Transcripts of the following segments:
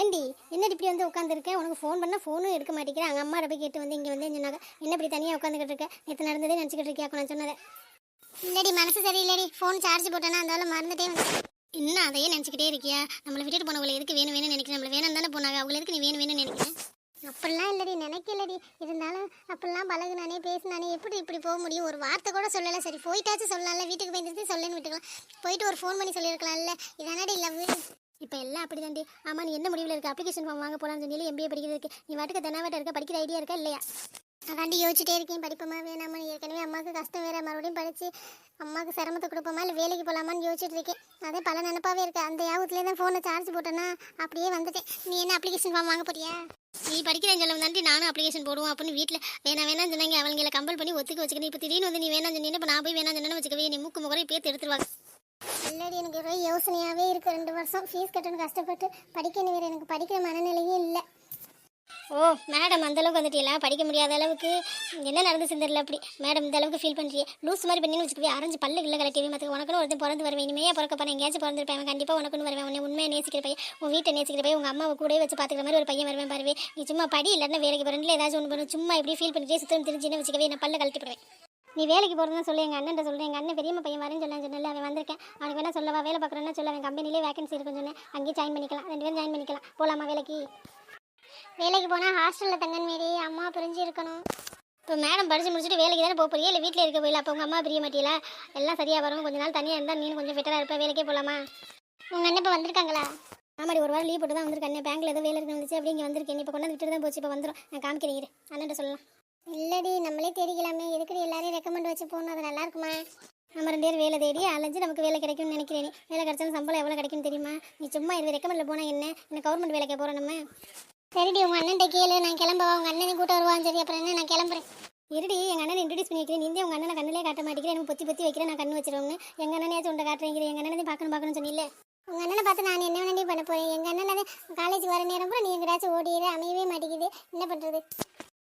ஏண்டி என்னடி இப்படி வந்து உட்காந்துருக்கேன்? உனக்கு ஃபோன் பண்ணால் ஃபோனும் எடுக்க மாட்டேங்கிறேன். அங்கே அம்மா போய் கேட்டு வந்து இங்கே வந்து சொன்னாங்க, என்ன இப்படி தனியாக உட்காந்துக்கிட்டு இருக்க? நேற்று நடந்ததே நினச்சிக்கிட்டு இருக்கியா? நான் சொன்னதை இல்லடி, மனசு சரியில்லடி. ஃபோன் சார்ஜ் போட்டேன்னா அந்த மறந்துட்டே வந்து இன்னும் அதையே நினச்சிக்கிட்டே இருக்கியா? நம்மளை விட்டுட்டு போனவங்களை எதுக்கு வேணும் வேணும்னு நினைக்கிறேன்? நம்மளை வேணும் தானே போனாங்க, அவங்களை எதுக்கு நீ வேணும் வேணும்னு நினைக்கிறேன்? அப்படிலாம் இல்லடி, நினைக்கலடி. இருந்தாலும் அப்படிலாம் பழகுனானே பேசினானே எப்படி இப்படி போக முடியும்? ஒரு வார்த்தை கூட சொல்லலை. சரி போயிட்டாச்சும் சொல்லலாம்ல, வீட்டுக்கு போய் சொல்லேன்னு விட்டுக்கலாம். போயிட்டு ஒரு ஃபோன் பண்ணி சொல்லியிருக்கலாம்ல. இதானடி லவ். இப்போ எல்லாம் அப்படி தாண்டி. ஆமாம், நீ என்ன முடிவில் இருக்க? அப்ளிகேஷன் ஃபார்ம் வாங்க போகலான்னு சொல்லி எம்பிஏ படிக்கிறதுக்கு நீ வாட்டுக்கு தெனாவட்ட இருக்க? படிக்கிற ஐடியா இருக்கா இல்லையா? அதாண்டி யோசிச்சுட்டே இருக்கேன், படிப்போமா வேணாமா. ஏற்கனவே அம்மாவுக்கு கஷ்டம் வேறு, மறுபடியும் படித்து அம்மாவுக்கு சிரமத்தை கொடுப்போமா இல்லை வேலைக்கு போகலாமான்னு யோசிச்சுட்டு இருக்கேன். அதே பல நினப்பாவே இருக்குது. அந்த யாபத்துலேயே தான் ஃபோனை சார்ஜ் போட்டேன்னா அப்படியே வந்துட்டேன். நீ என்ன அப்ளிகேஷன் ஃபார்ம் வாங்க போறியா? நீ படிக்கிறேன்னு சொல்ல தாண்டி நானும் அப்ளிகேஷன் போடுவோம் அப்படின்னு வீட்டில் வேணாம்னு சொன்னாங்க. அவங்களை கம்பல் பண்ணி ஒத்துக்க வச்சுக்கணும். இப்போ திடீர்னு வந்து நீ வேணாம் சொன்னீங்க. இப்போ நான் போய் வேணாம் சொன்னேன்னு வச்சுக்கவே நீ மூக்கு முகரை பேத்து எடுத்துருவாங்க. இல்லடி, எனக்கு ஒரே யோசனையாகவே இருக்குது. 2 வருஷம் ஃபீஸ் கட்டணும், கஷ்டப்பட்டு படிக்கணும் வேறு. எனக்கு படிக்கிற மனநிலையே இல்லை. ஓ மேடம், அந்தளவுக்கு வந்துட்டீங்களா? படிக்க முடியாத அளவுக்கு என்ன நடந்துச்சுன்னு தெரியல. அப்படி மேடம் இந்த அளவுக்கு ஃபீல் பண்ணுறியே? லூஸ் மாதிரி பண்ணி வச்சுக்கவே அரைஞ்சு பல்லு இல்லை கலட்டிவே. மற்ற உனக்குன்னு ஒருத்தன் பிறந்து வருவேன். இனிமையாக பிறக்க போகிறேன், எங்கேயாச்சும் பிறந்திருப்பேன். கண்டிப்பாக உனக்குன்னு வருவேன். உன்னை உண்மையை நேசிக்கிற பையன், உன் வீட்டை நேசிக்கிற பையன், உங்கள் அம்மாவை கூட வச்சு பார்த்துக்கிற மாதிரி ஒரு பையன் வருவேன் பாருவே. நீ சும்மா படி, இல்லைன்னா வேலைக்கு போகிறேன் ஏதாச்சும் ஒன்று பண்ணும். சும்மா இப்படி ஃபீல் பண்ணிட்டே சுத்தம் தெரிஞ்சுன்னு வச்சுக்கவே நான் பல்ல கழட்டி போடுவேன். நீ வேலைக்கு போகிறதுன்னு சொல்லி எங்கள் அண்ணன் சொல்கிறேன். எங்கள் அண்ணன் பெரியம்மா பையன் வரேன்னு சொன்னேன். அவன் வந்திருக்கேன். அவனுக்கு வேணா சொல்லவா? வேலை பார்க்குறேன்னு சொல்ல. அவன் கம்பெனிலே வேகன்சி இருக்குன்னு சொன்னேன். அங்கேயே ஜாயின் பண்ணிக்கலாம். 2 பேரும் ஜாயின் பண்ணிக்கலாம். போகலாமா வேலைக்கு? வேலைக்கு போனால் ஹாஸ்டலில் தங்கன்னு மாரி அம்மா பிரிஞ்சு இருக்கணும். இப்போ மேடம் படித்து முடிச்சுட்டு வேலைக்கு தானே போறியா இல்லை வீட்டில் இருக்க போயில? அப்போ உங்கள் அம்மா பிரிய மாட்டியல? எல்லாம் சரியாக வரும். கொஞ்ச நாள் தனியாக இருந்தால் நீனும் கொஞ்சம் பெட்டராக இருப்பேன். வேலைக்கே போகலாமா? உங்கள் அண்ணன் இப்போ வந்திருக்காங்களா? ஆமாடி, ஒரு வாரம் லீவ் போட்டு தான் வந்திருக்கேன். பேங்க்கில் ஏதோ வேலை இருக்கு வந்துச்சு, அப்படி இங்கே வந்திருக்கேன். இப்போ கொண்டாந்து விட்டுட்டு தான் போச்சு. இப்போ வந்துடும். நான் காமிக்கிறேன், அண்ணன் சொல்லலாம். இல்லடி, நம்மளே தெரிக்கலாமே. எதுக்கு எல்லாரையும் ரெக்கமெண்ட் வச்சு போகணும்? அது நல்லா இருக்குமா? நம்ம 2 பேரும் வேலை தேடி அலைஞ்சு நமக்கு வேலை கிடைக்கும்னு நினைக்கிறேன். வேலை கிடைச்சாலும் சம்பளம் எவ்வளோ கிடைக்கும்னு தெரியுமா? நீ சும்மா இது ரெக்கமெண்டில் போனால் என்ன கவர்மெண்ட் வேலைக்கு போகிறோம் நம்ம. சரிடி, உங்கள் அண்ணன்ட்ட கேளு. நான் கிளம்பவா? உங்கள் அண்ணனை கூட்ட வருவான். சரி, அப்புறம் என்ன, நான் கிளம்புறேன். இருடி, எங்கள் அண்ணனை இன்ட்ரடியூஸ் பண்ணி வைக்கிறேன். நீந்தே உங்கள் அண்ணனை கண்ணிலே காட்ட மாட்டேங்கிறேன். எனக்கு பொத்தி வைக்கிறேன். நான் கண்ணு வச்சிருவோம்னு எங்கள் அண்ணனையாச்சும் உண்டை காட்டுறேங்கிறேன். எங்கள் அண்ணனை பார்க்கணும்னு சொன்னில்ல. உங்கள் அண்ணனை பார்த்து நான் என்ன வேணாண்டி பண்ண போகிறேன்? எங்கள் அண்ணன் காலேஜ் வர நேரம் கூட நீ எங்கேயாச்சும் ஓடிடு, அமையவே மாட்டேங்குது. என்ன பண்ணுறது?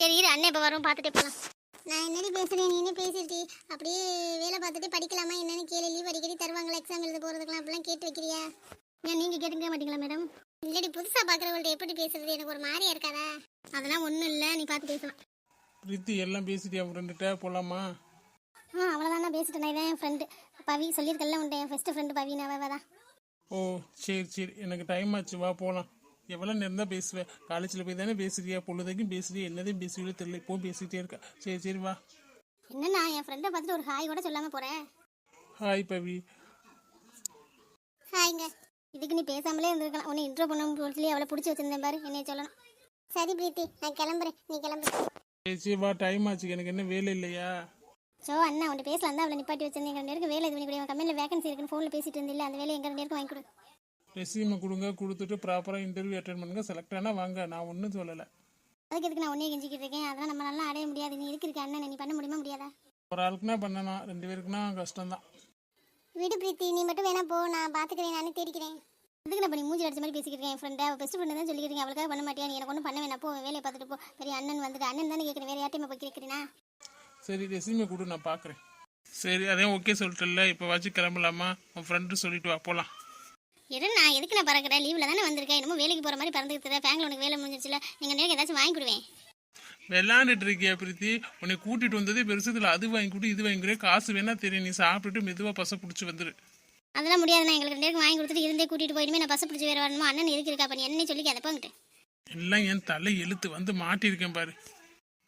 சரி இரு, அண்ணன் இப்போ வரும், பார்த்துட்டே போகலாம். நான் என்னடி பேசுகிறேன், நீ என்ன பேசிட்டு அப்படியே வேலை பார்த்துட்டு படிக்கலாமா என்னன்னு கேளு. லீவ் அடிக்கடி தருவாங்களா எக்ஸாம் எழுத போகிறதுக்கெல்லாம்? அப்படிலாம் கேட்டு வைக்கிறியா? ஏன் நீங்கள் கேட்டுக்க மாட்டீங்களா மேடம்? இல்லடி, புதுசாக பார்க்குறவங்கள்ட்ட எப்படி பேசுறது? எனக்கு ஒரு மாதிரியா இருக்காதா? அதெல்லாம் ஒன்றும் இல்லை, நீ பார்த்து பேசலாம். பிரீத்தி எல்லாம் பேசிட்டியா? ஃப்ரெண்டுகிட்ட போகலாமா? அவ்வளோதான், நான் பேசிட்டேன். இதான் என் ஃப்ரெண்டு பவி, சொல்லியிருக்கல உன்ட்ட. என் ஃபஸ்ட்டு ஃப்ரெண்டு பவி. நான் தான். ஓ சரி, எனக்கு டைம் ஆச்சு, வா போகலாம். எவ்வளோ நேரம் தான் பேசுவேன்? காலேஜில் போய் தானே பேசுறியா? பொழுதைக்கும் பேசுறியா? என்னதையும் பேசுவீங்களோ தெரியல, இப்போ பேசிகிட்டே இருக்கா. சரி வா. என்னண்ணா, என் ஃப்ரெண்டை பார்த்துட்டு ஒரு ஹாய் கூட சொல்லாமல் போகிறேன். ஹாய் பவி. ஹாய்ங்க. இதுக்கு நீ பேசாமலே இருந்திருக்கலாம். உன்னை இன்ட்ரோ பண்ண சொல்லி அவளை பிடிச்சி வச்சிருந்தேன் பாரு, என்னைய சொல்லணும். சரி பிரீத்தி, நான் கிளம்புறேன், நீ கிளம்பு. சரி வா, டைம் ஆச்சு. எனக்கு என்ன வேலை இல்லையா? ஸோ அண்ணா உன்னை பேசலாம் தான் அவளை நிப்பாட்டி வச்சிருந்தேன். 2 நேருக்கு வேலை இது பண்ணி கொடுங்க. கம்பெனியில் வேகன்சி இருக்குன்னு ஃபோனில் பேசிட்டு இருந்தில்ல, அந்த வேலையை 2 நேருக்கு வாங்கி கொடு. ரெசியூமை கொடுங்க, கொடுத்துட்டு ப்ராப்பராக இன்டர்வியூ அட்டென்ட் பண்ணுங்க. செலக்ட் ஆனால் வாங்க, நான் ஒன்றும் சொல்லலை. அதுக்கு எதுக்கு நான் உன்னையே கெஞ்சிக்கிட்டு இருக்கேன்? அதெல்லாம் நம்ம நல்லா அடைய முடியாது. நீ இருக்க அண்ணன், நீ பண்ண முடியுமா முடியாதா? ஒரு ஆளுக்குனா பண்ணலாம், 2 பேருக்குனா கஷ்டம்தான். விடு பிரீத்தி, நீ மட்டும் வேணா போ, நான் பார்த்துக்கிறேன், நானே தேடிக்கிறேன். இதுக்கு நான் பண்ணி மூஞ்சி அடிச்ச மாதிரி பேசிக்கிறேன். என் ஃப்ரெண்டை அவள் பெஸ்ட் ஃப்ரெண்டு தான் சொல்லிக்கிறீங்க. அவளுக்காக பண்ண மாட்டியா? நீ எனக்கு ஒன்றும் பண்ண வேணா, போ வேலையை பார்த்துட்டு போ. பெரிய அண்ணன் வந்துட்டு அண்ணன் தானே கேட்குறேன், வேறு யார்ட்டையும் போய் கேட்குறீனா? சரி ரெசியூமை கொடு, நான் பார்க்குறேன். சரி அதையும் ஓகே சொல்லிட்டல, இப்போ வச்சு கிளம்பலாமா? உன் ஃப்ரெண்டு சொல்லிட்டு வா, போகலாம். நான் எதுக்கு நான் பறக்கிறேன்? லீவில் தானே வந்திருக்கேன். என்னமோ வேலைக்கு போகிற மாதிரி பறந்துக்கிட்டு பேங்கில் உனக்கு வேலை முடிஞ்சிச்சுல. நீங்கள் நேரம் ஏதாச்சும் வாங்கி கொடுவேன். விளாண்டுட்டு இருக்கியா பிரீத்தி? உன்னை கூட்டிகிட்டு வந்ததே பெருசுல, அது வாங்கி கொடு இது வாங்கிக்கிறேன். காசு வேணா தெரியும், நீ சாப்பிட்டுட்டு மெதுவாக பசை பிடிச்சி வந்துரு. அதெல்லாம் முடியாதுண்ணா. எங்களுக்கு 2 நேரம் வாங்கி கொடுத்துட்டு இருந்தே கூட்டிகிட்டு போயிடுமே. நான் பசை பிடிச்சி வேறு வரணுமோ? அண்ணன் எதுக்கு இருக்கா? பண்ணி என்ன சொல்லி அதை போங்கிட்டு எல்லாம் என் தலை எழுத்து வந்து மாட்டியிருக்கேன் பாரு.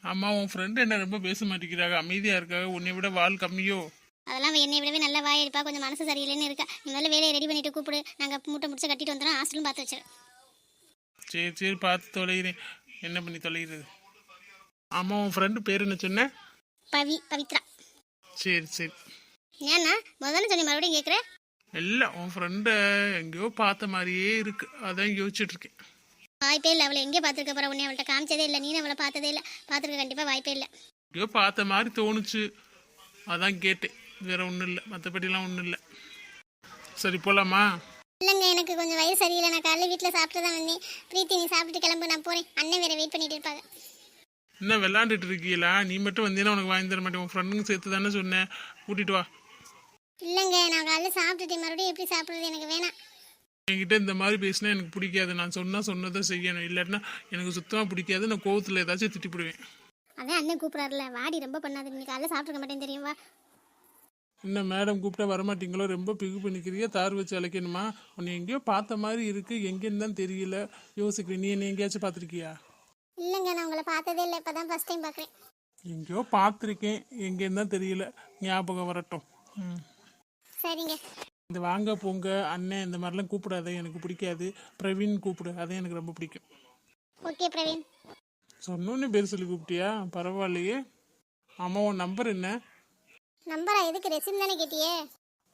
ஆமா, உன் ஃப்ரெண்டு என்ன ரொம்ப பேச மாட்டேங்கிறாங்க, அமைதியாக இருக்காங்க. உன்னை விட வால் கம்மியோ? அதெல்லாம் என்னை விடவே நல்லா வாயிருப்பா. கொஞ்சம் மனசு சரியில்லைன்னு இருக்கா. நீ முதல்ல வேலையை ரெடி பண்ணிட்டு கூப்பிடு. நாங்கள் மூட்டை முடிச்சு கட்டிட்டு வந்துடும். ஹாஸ்டலும் பார்த்து வச்சிரு. சரி பார்த்து தொலைகிறேன். என்ன பண்ணி தொலைகிறது? ஆமாம், உன் ஃப்ரெண்டு பேர் என்ன சொன்ன? பவித்ரா. சரி. ஏன்னா முதல்ல சொல்லி மறுபடியும் கேட்குறேன். இல்லை, உன் ஃப்ரெண்டை எங்கேயோ பார்த்த மாதிரியே இருக்கு, அதான் யோசிச்சுட்டு இருக்கேன். வாய்ப்பே இல்லை. அவளை எங்கே பார்த்துருக்க போகிற? உன்னை அவள்கிட்ட காமிச்சதே இல்லை. நீனு அவளை பார்த்ததே இல்லை. பார்த்துருக்க கண்டிப்பாக வாய்ப்பே இல்லை. எங்கேயோ பார்த்த மாதிரி தோணுச்சு, அதான் கேட்டேன். வேற ஒன்றும் இல்லை, மற்றபடிலாம் ஒன்றும் இல்லை. சரி போகலாமா? இல்லைங்க, எனக்கு கொஞ்சம் வயிறு சரியில்லை. நான் காலையில் வீட்டில் சாப்பிட்டு தான் வந்தேன். பிரீத்தி, நீ சாப்பிட்டு கிளம்பு, நான் போகிறேன். அண்ணன் வேறு வெயிட் பண்ணிட்டு இருப்பாங்க. என்ன விளாண்டுட்டு இருக்கீங்களா? நீ மட்டும் வந்தீங்கன்னா உனக்கு வாங்கி தர மாட்டேன். உன் ஃப்ரெண்டுங்க சேர்த்து தானே சொன்னேன், கூட்டிகிட்டு வா. இல்லைங்க, நான் காலையில் சாப்பிட்டுட்டேன். மறுபடியும் எப்படி சாப்பிட்றது? எனக்கு வேணாம். என்கிட்ட இந்த மாதிரி பேசினா எனக்கு பிடிக்காது. நான் சொன்னதை செய்யணும், இல்லாட்டினா எனக்கு சுத்தமாக பிடிக்காது. நான் கோவத்தில் ஏதாச்சும் திட்டிப்பிடுவேன். அதான் அண்ணன் கூப்பிடாருல, வாடி ரொம்ப பண்ணாது, நீ காலைல சாப்பிட்ருக்க மாட்டேன்னு தெரியும் வா. இன்னும் மேடம் கூப்பிட்டா வரமாட்டீங்களோ? ரொம்ப பிகு பண்ணிக்கிறியா? தார் வச்சு அழைக்கணுமா? உன்னை எங்கேயோ பார்த்த மாதிரி இருக்குது, எங்கேன்னு தான் தெரியல. யோசிக்கிறேன், நீ என்ன எங்கேயாச்சும் பார்த்துருக்கியா? இல்லைங்க, நான் உங்களை பார்த்ததே இல்லை, இப்போ தான் ஃபஸ்ட் டைம் பார்க்குறேன். எங்கேயோ பார்த்துருக்கேன், எங்கேன்னு தான் தெரியல. ஞாபகம் வரட்டும். ம். சரிங்க. இந்த வாங்க போங்க அண்ணன் இந்த மாதிரிலாம் கூப்பிடாத, எனக்கு பிடிக்காது. பிரவீன் கூப்பிடு, அதே எனக்கு ரொம்ப பிடிக்கும். ஓகே பிரவீன். சொன்னோன்னு பேர் சொல்லி கூப்பிட்டியா? பரவாயில்லையே. ஆமாம், உன் நம்பர் என்ன? நம்பரா? எதுக்கு? ரெசிம் தானே கேட்டியே.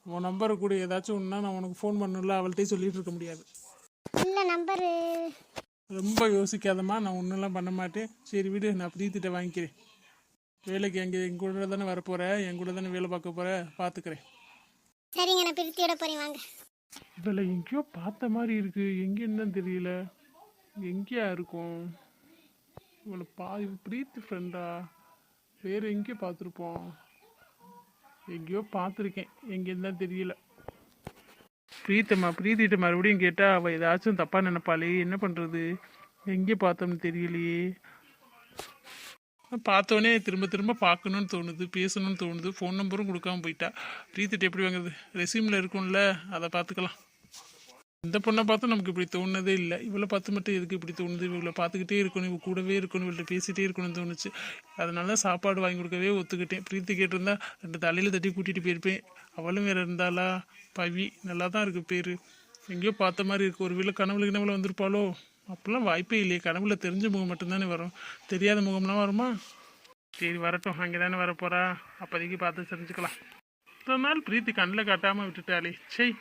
உன் நம்பரை கூட ஏதாச்சும் ஒன்றா நான் உனக்கு ஃபோன் பண்ணல, அவள்கிட்டயே சொல்லிட்டு இருக்க முடியாது. இல்லை நம்பரு. ரொம்ப யோசிக்காதம்மா, நான் ஒன்றும்லாம் பண்ண மாட்டேன். சரி விடு, நான் பிரீத்திட்ட வாங்கிக்கிறேன். வேலைக்கு என் கூட தானே வரப்போகிறேன், என் கூட தானே வேலை பார்க்க போகிறேன், பார்த்துக்கிறேன். சரிங்க, நான் பிரீத்தியோட போகிறேன் வாங்க. இதில் எங்கேயோ பார்த்த மாதிரி இருக்குது, எங்கேன்னு தெரியல. எங்கேயா இருக்கும் இவளை? பிரீத்தி ஃப்ரெண்டா? வேறு எங்கேயோ பார்த்துருப்போம். எங்கேயோ பார்த்துருக்கேன், எங்கேன்னு தான் தெரியல. பிரீத்திட்ட மறுபடியும் கேட்டால் அவள் ஏதாச்சும் தப்பாக நினைப்பாளே, என்ன பண்ணுறது? எங்கே பார்த்தோம்னு தெரியலையே. பார்த்தோன்னே திரும்ப திரும்ப பார்க்கணுன்னு தோணுது, பேசணும்னு தோணுது. ஃபோன் நம்பரும் கொடுக்காம போயிட்டா. பிரீத்திட்ட எப்படி வாங்குறது? ரெசியூமில் இருக்கும்ல, அதை பார்த்துக்கலாம். இந்த பொண்ணை பார்த்து நமக்கு இப்படி தோணுனதே இல்லை. இவளை பார்த்து மட்டும் எதுக்கு இப்படி தோணுது? இவளை பார்த்துக்கிட்டே இருக்கணும், இவள் கூடவே இருக்கணும், இவள்கிட்ட பேசிகிட்டே இருக்கணும்னு தோணுச்சு. அதனால சாப்பாடு வாங்கி கொடுக்கவே ஒத்துக்கிட்டேன். பிரீத்தி கேட்டிருந்தா 2 தலையில் தட்டி கூட்டிகிட்டு போயிருப்பேன். அவளும் வேறு இருந்தாளா? பவி நல்லா தான் இருக்குது பேர். எங்கேயோ பார்த்த மாதிரி இருக்குது. ஒரு வேளை கனவுல வந்திருப்பாளோ? அப்போல்லாம் வாய்ப்பே இல்லையே. கனவுல தெரிஞ்ச முகம் மட்டும்தானே வரும், தெரியாத முகம்லாம் வருமா? சரி வரட்டும், அங்கே தானே வரப்போகிறா, அப்போதைக்கு பார்த்து தெரிஞ்சுக்கலாம். இத்தனை நாள் பிரீத்தி கண்ணில் காட்டாமல் விட்டுட்டாளே. சரி.